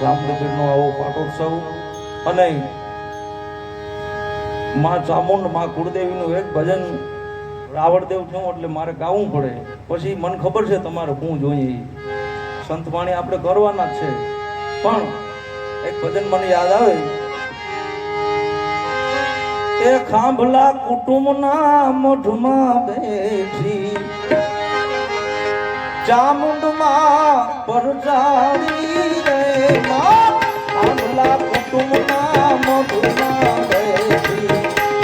રામનગરનો આવો પાટોત્સવ અને માં ચામુંડ માં કુળદેવીનું એક ભજન રાવણદેવ થયું એટલે મારે ગાવું પડે. પછી મને ખબર છે તમારે શું જોઈએ, સંતવાણી આપણે કરવાના જ છે, પણ એક ભજન મને યાદ આવે. એ ખાંભલા કુટુંબના મઢમાં બેઠી ચામુંડમાં પરચારી રે માં, ખાંભલા કુટુંબના મઢમાં બેઠી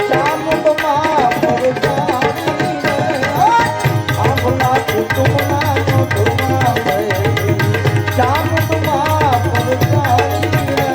ચામુંડમાં પરચારી રે, ખાંભલા કુટુંબના મઢમાં બેઠી ચામુંડમાં પરચારી રે.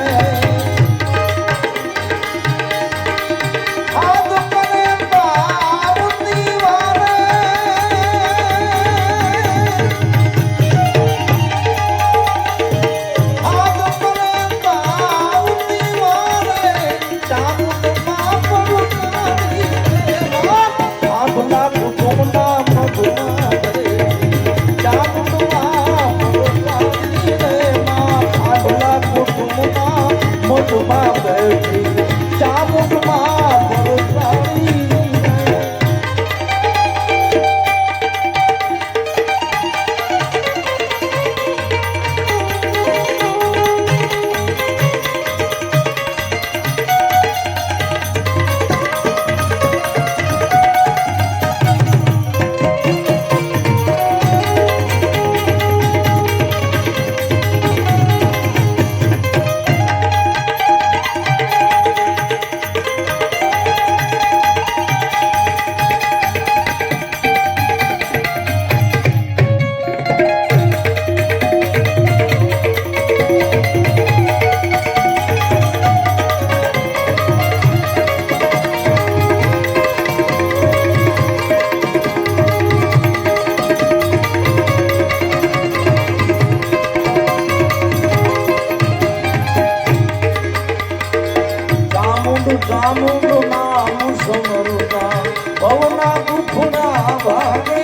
ચામુંડ નામ સમરતા ભવના દુખના ભાગે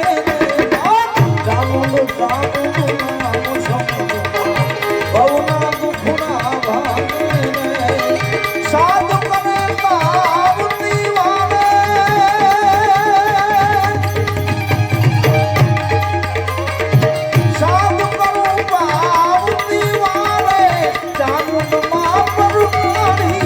ચામુંડ ચામુંડ નામ સમરતા ભવના દુખના ભાગે સાધ કરે પાવતી વાળે સાધ કરું પાવતી વાળે ચામુંડ માં પરમાણી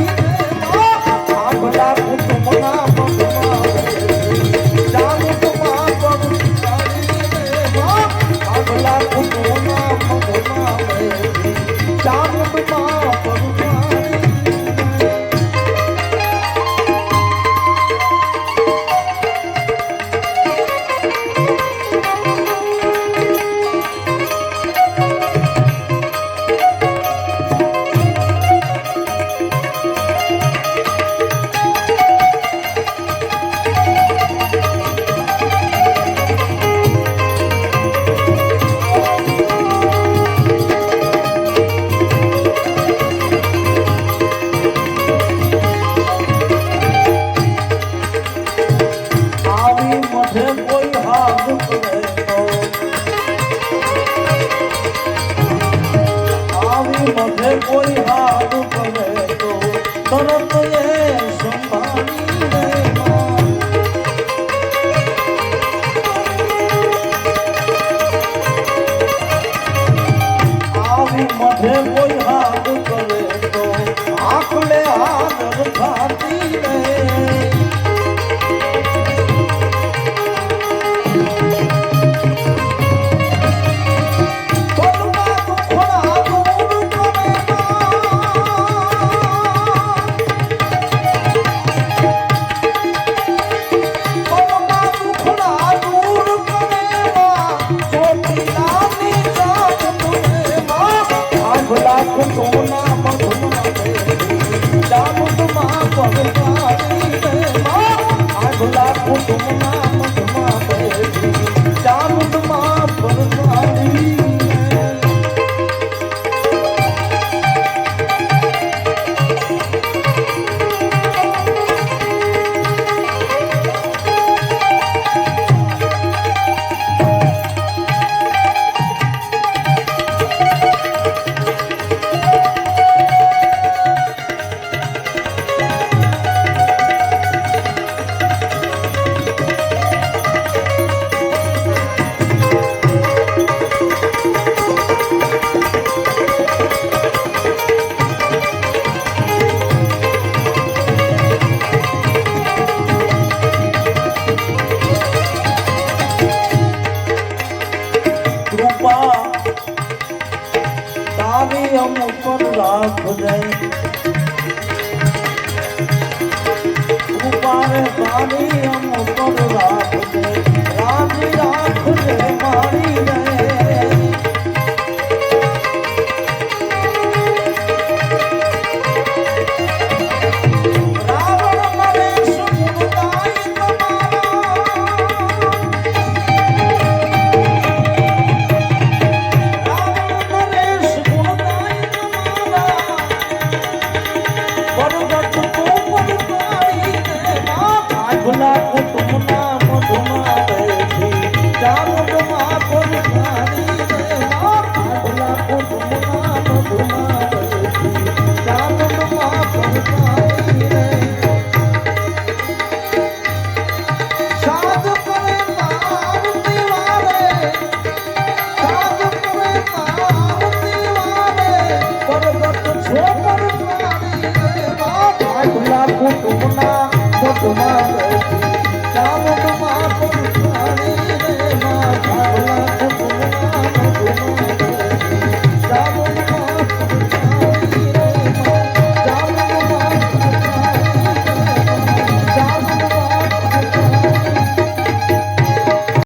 કોઈ હાથ કરે તો તરત એ સંભાળી રે માં. આવી મધે કોઈ હાથ કરે તો આંખડે હાજર થાતી રે. અમ પર રાખજે કૃપા રે તારી અમ પર